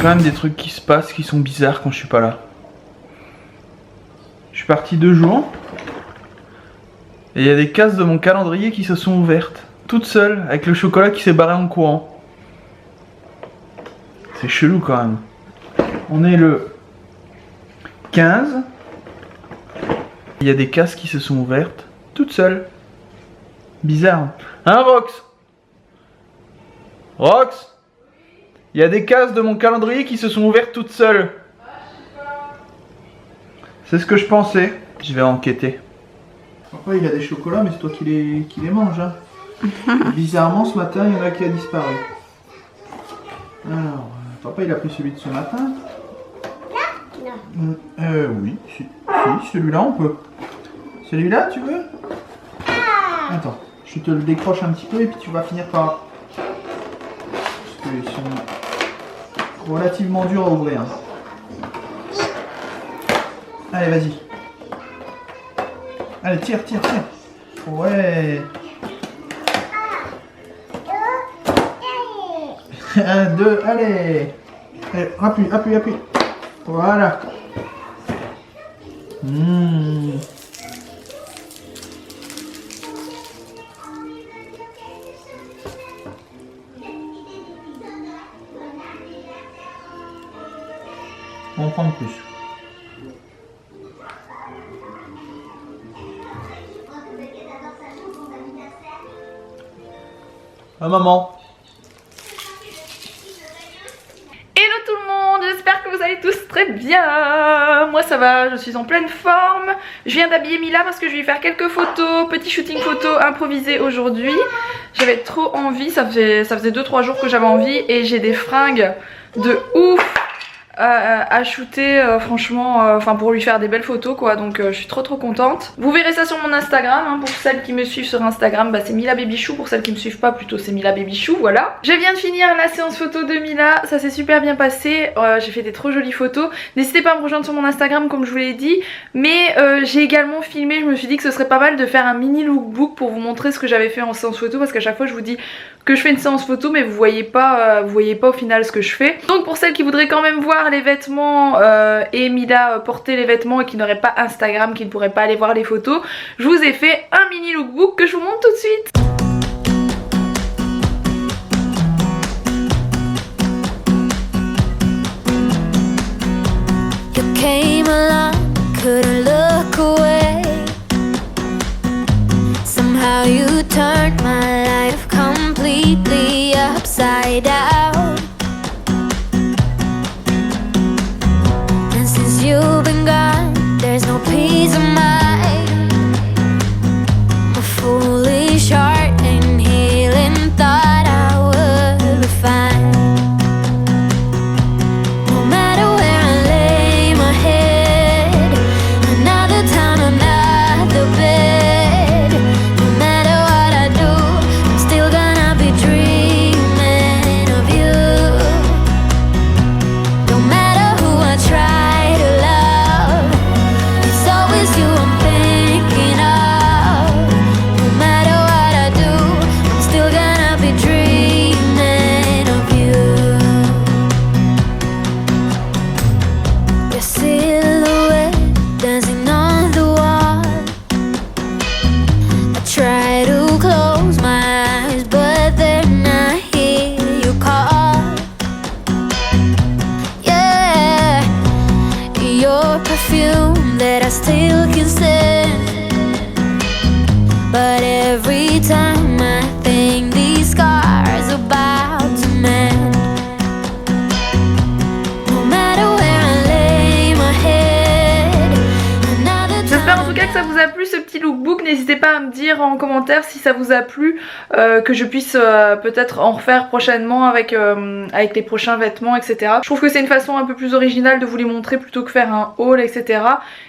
quand même des trucs qui se passent qui sont bizarres quand je suis pas là. Je suis parti 2 jours. Et il y a des cases de mon calendrier qui se sont ouvertes. Toutes seules, avec le chocolat qui s'est barré en courant. C'est chelou quand même. On est le 15. Il y a des cases qui se sont ouvertes. Toutes seules. Bizarre. Hein Rox? Rox? Il y a des cases de mon calendrier qui se sont ouvertes toutes seules. C'est ce que je pensais. Je vais enquêter. Papa il a des chocolats mais c'est toi qui les manges hein. Bizarrement ce matin il y en a qui a disparu. Alors papa il a pris celui de ce matin. Oui, si celui-là on peut. Celui-là tu veux? Attends, je te le décroche un petit peu et puis tu vas finir par... Parce qu'ils sont relativement durs à ouvrir. Allez vas-y. Allez, tire. Ouais. 1, 2, allez. Allez, appuie. Voilà. On va en prendre plus. Ah maman. Hello tout le monde, j'espère que vous allez tous très bien. Moi ça va, je suis en pleine forme. Je viens d'habiller Mila parce que je vais lui faire quelques photos, petit shooting photo improvisé aujourd'hui. J'avais trop envie, ça faisait 2-3 jours que j'avais envie et j'ai des fringues de ouf à shooter franchement, enfin pour lui faire des belles photos quoi, donc je suis trop contente. Vous verrez ça sur mon Instagram hein, pour celles qui me suivent sur Instagram, bah, c'est Mila Babychou, pour celles qui me suivent pas plutôt c'est Mila Babychou, voilà. Je viens de finir la séance photo de Mila, ça s'est super bien passé, j'ai fait des trop jolies photos. N'hésitez pas à me rejoindre sur mon Instagram comme je vous l'ai dit, mais j'ai également filmé, je me suis dit que ce serait pas mal de faire un mini lookbook pour vous montrer ce que j'avais fait en séance photo, parce qu'à chaque fois je vous dis que je fais une séance photo mais vous voyez pas au final ce que je fais. Donc pour celles qui voudraient quand même voir les vêtements et Mila porter les vêtements et qui n'auraient pas Instagram, qui ne pourraient pas aller voir les photos, je vous ai fait un mini lookbook que je vous montre tout de suite. Upside down, and since you've been gone, there's no peace of mind. A foolish heart and healing thought I would be fine. No matter where I lay my head, another town, another bed. No matter what I do, I'm still gonna be dreaming. That I still can stand, but every time I think these scars about to mend. No matter where I lay my head, j'espère en tout cas que ça vous a plu ce petit lookbook. N'hésitez pas à me dire en commentaire si ça vous a plu, que je puisse peut-être en refaire prochainement avec les prochains vêtements, etc. Je trouve que c'est une façon un peu plus originale de vous les montrer plutôt que faire un haul, etc.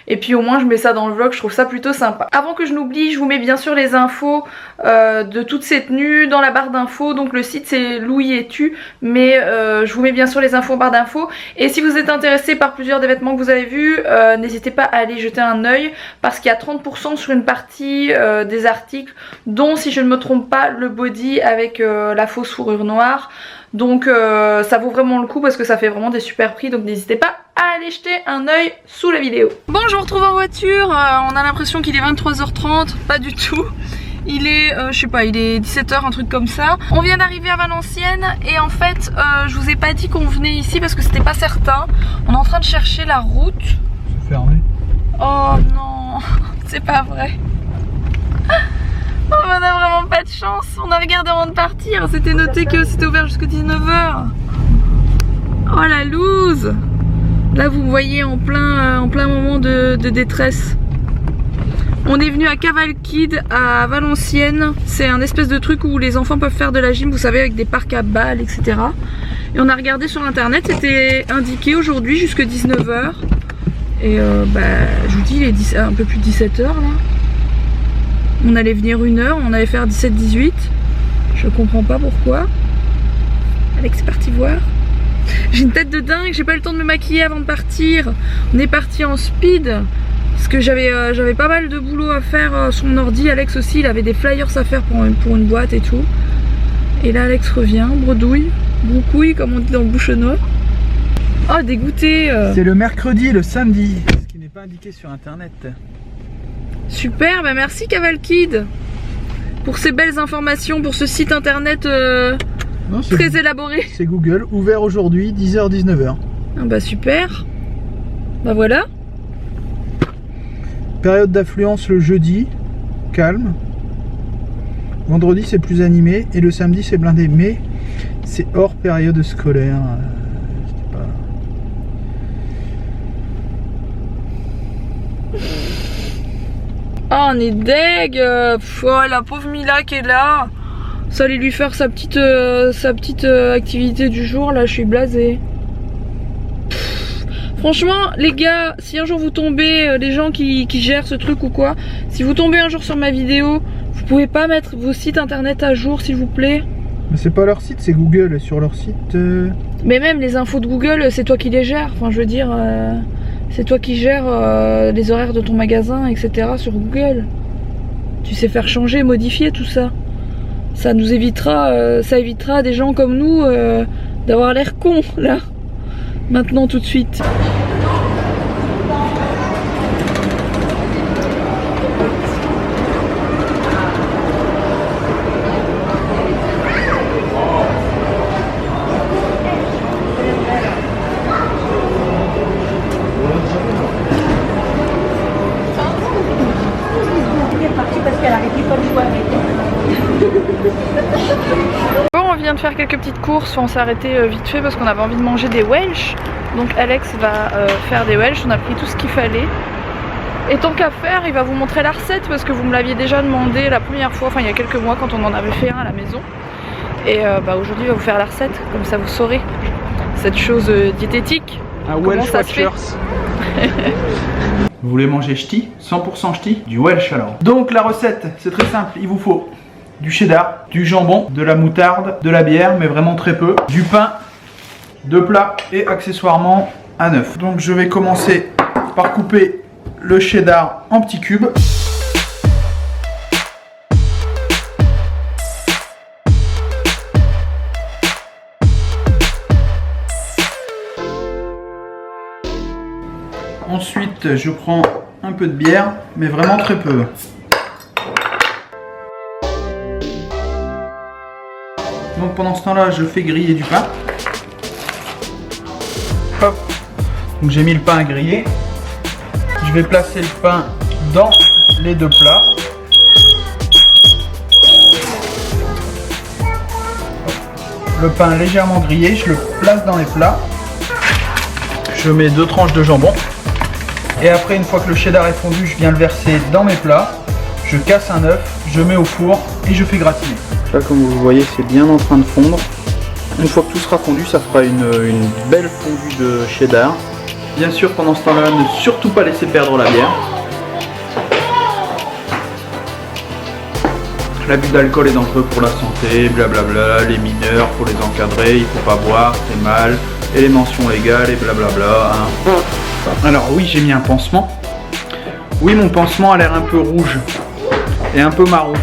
Et puis au moins je mets ça dans le vlog, je trouve ça plutôt sympa. Avant que je n'oublie, je vous mets bien sûr les infos de toutes ces tenues dans la barre d'infos. Donc le site c'est Louis et Tu, mais je vous mets bien sûr les infos en barre d'infos. Et si vous êtes intéressé par plusieurs des vêtements que vous avez vus, n'hésitez pas à aller jeter un œil, parce qu'il y a 30% sur une partie des articles, dont si je ne me trompe pas le body avec la fausse fourrure noire. Donc ça vaut vraiment le coup parce que ça fait vraiment des super prix. Donc n'hésitez pas à aller jeter un œil sous la vidéo. Bon, je vous retrouve en voiture. On a l'impression qu'il est 23h30. Pas du tout. Il est, je sais pas, il est 17h, un truc comme ça. On vient d'arriver à Valenciennes et en fait, je vous ai pas dit qu'on venait ici parce que c'était pas certain. On est en train de chercher la route. C'est fermé. Oh non, c'est pas vrai. Oh, on a vraiment pas de chance. On a regardé avant de partir. C'était noté que c'était ouvert jusqu'à 19h. Oh la loose. Là, vous me voyez en plein moment de détresse. On est venu à Cavalcade à Valenciennes. C'est un espèce de truc où les enfants peuvent faire de la gym, vous savez, avec des parcs à balles, etc. Et on a regardé sur internet, c'était indiqué aujourd'hui jusqu'à 19h. Et je vous dis, il est un peu plus de 17h là. On allait venir 1h, on allait faire 17-18. Je comprends pas pourquoi. Alex est parti voir. J'ai une tête de dingue, j'ai pas eu le temps de me maquiller avant de partir. On est parti en speed. Parce que j'avais pas mal de boulot à faire sur mon ordi. Alex aussi, il avait des flyers à faire pour une boîte et tout. Et là Alex revient, bredouille, broucouille comme on dit dans le bouchonnois. Oh, dégoûté. C'est le mercredi et le samedi, ce qui n'est pas indiqué sur internet. Super, bah merci Cavalcade pour ces belles informations, pour ce site internet très élaboré. C'est Google, ouvert aujourd'hui, 10h-19h. Ah bah super. Bah voilà. Période d'affluence le jeudi, calme. Vendredi c'est plus animé et le samedi c'est blindé, mais c'est hors période scolaire. Oh, on est deg. Oh, la pauvre Mila qui est là. Ça allait lui faire sa petite activité du jour. Là, je suis blasée. Franchement, les gars, si un jour vous tombez, les gens qui gèrent ce truc ou quoi, si vous tombez un jour sur ma vidéo, vous pouvez pas mettre vos sites internet à jour, s'il vous plaît? Mais c'est pas leur site, c'est Google. Et sur leur site... Mais même les infos de Google, c'est toi qui les gères. Enfin, je veux dire... C'est toi qui gères les horaires de ton magasin, etc. sur Google. Tu sais faire changer, modifier tout ça. Ça nous évitera, ça évitera des gens comme nous d'avoir l'air cons là. Maintenant, tout de suite. Bon, on vient de faire quelques petites courses, on s'est arrêté vite fait parce qu'on avait envie de manger des Welsh. Donc Alex va faire des Welsh, on a pris tout ce qu'il fallait. Et tant qu'à faire, il va vous montrer la recette parce que vous me l'aviez déjà demandé la première fois, enfin il y a quelques mois quand on en avait fait un à la maison. Et aujourd'hui il va vous faire la recette, comme ça vous saurez cette chose diététique. Un Welsh Watchers. Vous voulez manger ch'ti, 100% ch'ti, du Welsh alors. Donc la recette, c'est très simple, il vous faut du cheddar, du jambon, de la moutarde, de la bière, mais vraiment très peu, du pain, 2 plats et accessoirement un œuf. Donc je vais commencer par couper le cheddar en petits cubes. Ensuite, je prends un peu de bière, mais vraiment très peu. Donc pendant ce temps-là, je fais griller du pain. Hop. Donc j'ai mis le pain à griller. Je vais placer le pain dans les 2 plats. Le pain légèrement grillé, je le place dans les plats. Je mets 2 tranches de jambon. Et après, une fois que le cheddar est fondu, je viens le verser dans mes plats. Je casse un œuf, je mets au four et je fais gratiner. Là, comme vous voyez, c'est bien en train de fondre. Une fois que tout sera fondu, ça fera une belle fondue de cheddar. Bien sûr, pendant ce temps-là, ne surtout pas laisser perdre la bière. L'abus d'alcool est dangereux pour la santé, blablabla, les mineurs, faut les encadrer, il faut pas boire, c'est mal, et les mentions légales, et blablabla. Hein. Alors oui, j'ai mis un pansement. Oui, mon pansement a l'air un peu rouge et un peu marron.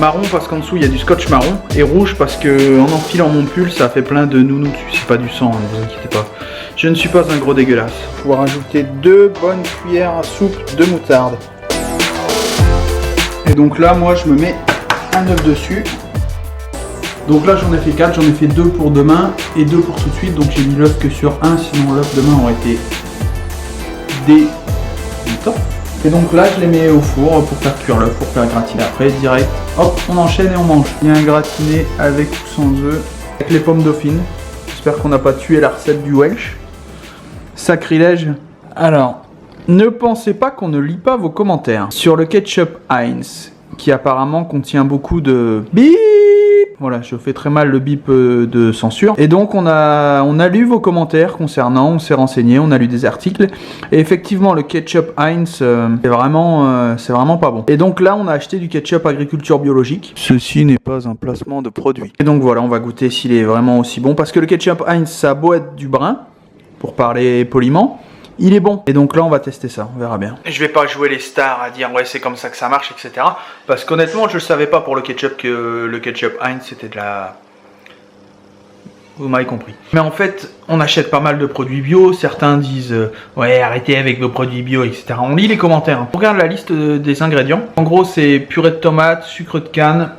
Marron parce qu'en dessous il y a du scotch marron. Et rouge parce que en enfilant mon pull ça a fait plein de nounous dessus. C'est pas du sang, ne vous inquiétez pas. Je ne suis pas un gros dégueulasse. On va rajouter 2 bonnes cuillères à soupe de moutarde. Et donc là moi je me mets un œuf dessus. Donc là j'en ai fait 4, j'en ai fait 2 pour demain et 2 pour tout de suite. Donc j'ai mis l'œuf que sur 1, sinon l'œuf demain aurait été dégoûtant. Et donc là je les mets au four pour faire cuire l'œuf, pour faire gratiner après direct. Hop, on enchaîne et on mange. Il y a un gratiné avec ou sans œufs, avec les pommes dauphines. J'espère qu'on n'a pas tué la recette du Welsh. Sacrilège. Alors, ne pensez pas qu'on ne lit pas vos commentaires sur le ketchup Heinz, qui apparemment contient beaucoup de bip. Voilà, je fais très mal le bip de censure. Et donc on a lu vos commentaires concernant, on s'est renseigné, on a lu des articles. Et effectivement le ketchup Heinz, c'est vraiment pas bon. Et donc là on a acheté du ketchup agriculture biologique. Ceci n'est pas un placement de produit. Et donc voilà, on va goûter s'il est vraiment aussi bon. Parce que le ketchup Heinz, ça a beau être du brun, pour parler poliment, il est bon. Et donc là on va tester ça, on verra bien. Je vais pas jouer les stars à dire ouais c'est comme ça que ça marche, etc. Parce qu'honnêtement je savais pas pour le ketchup que le ketchup Heinz c'était de la... Vous m'avez compris. Mais en fait on achète pas mal de produits bio. Certains disent ouais arrêtez avec vos produits bio, etc. On lit les commentaires. On regarde la liste des ingrédients. En gros c'est purée de tomates, sucre de canne,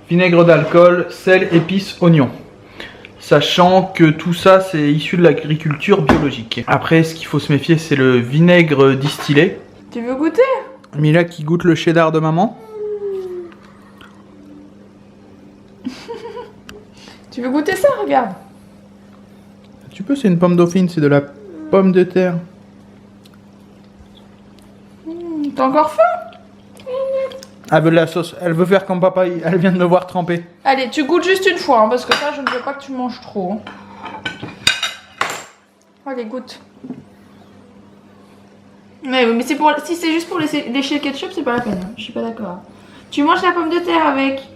vinaigre d'alcool, sel, épices, oignons. Sachant que tout ça c'est issu de l'agriculture biologique. Après ce qu'il faut se méfier c'est le vinaigre distillé. Tu veux goûter? Mila qui goûte le cheddar de maman. Tu veux goûter ça? Regarde. Tu peux, c'est une pomme dauphine, c'est de la pomme de terre. T'as encore faim? Elle veut de la sauce, elle veut faire comme papa, elle vient de me voir tremper. Allez, tu goûtes juste une fois, hein, parce que ça, je ne veux pas que tu manges trop. Hein. Allez, goûte. Mais c'est pour, si c'est juste pour lécher le ketchup, c'est pas la peine. Hein. Je suis pas d'accord. Tu manges la pomme de terre avec.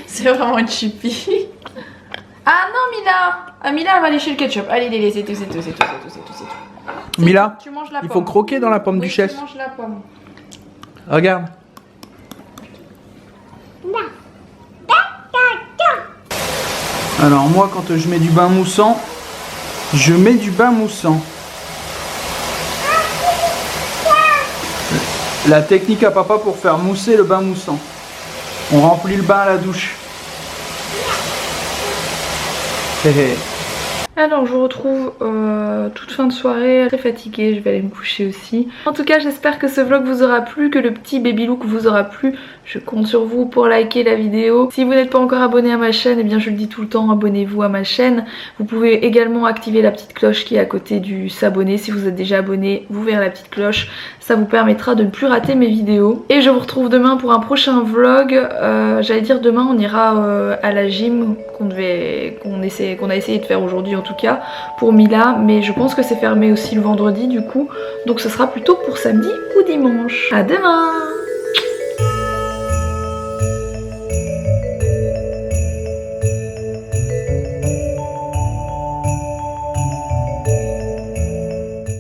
C'est vraiment une chipie. Ah non, Mila. Ah, Mila, elle va lécher le ketchup. Allez, c'est tout. Mila, tu manges la il pomme. faut croquer dans la pomme duchesse. Tu manges la pomme. Regarde. Alors moi quand je mets du bain moussant, je mets du bain moussant. La technique à papa pour faire mousser le bain moussant. On remplit le bain à la douche. Alors je vous retrouve toute fin de soirée, très fatiguée, je vais aller me coucher aussi. En tout cas j'espère que ce vlog vous aura plu, que le petit baby look vous aura plu. Je compte sur vous pour liker la vidéo. Si vous n'êtes pas encore abonné à ma chaîne, eh bien je le dis tout le temps, abonnez-vous à ma chaîne. Vous pouvez également activer la petite cloche qui est à côté du s'abonner. Si vous êtes déjà abonné, vous verrez la petite cloche. Ça vous permettra de ne plus rater mes vidéos. Et je vous retrouve demain pour un prochain vlog. J'allais dire demain on ira à la gym qu'on a essayé de faire aujourd'hui en tout cas pour Mila. Mais je pense que c'est fermé aussi le vendredi du coup. Donc ce sera plutôt pour samedi ou dimanche. À demain!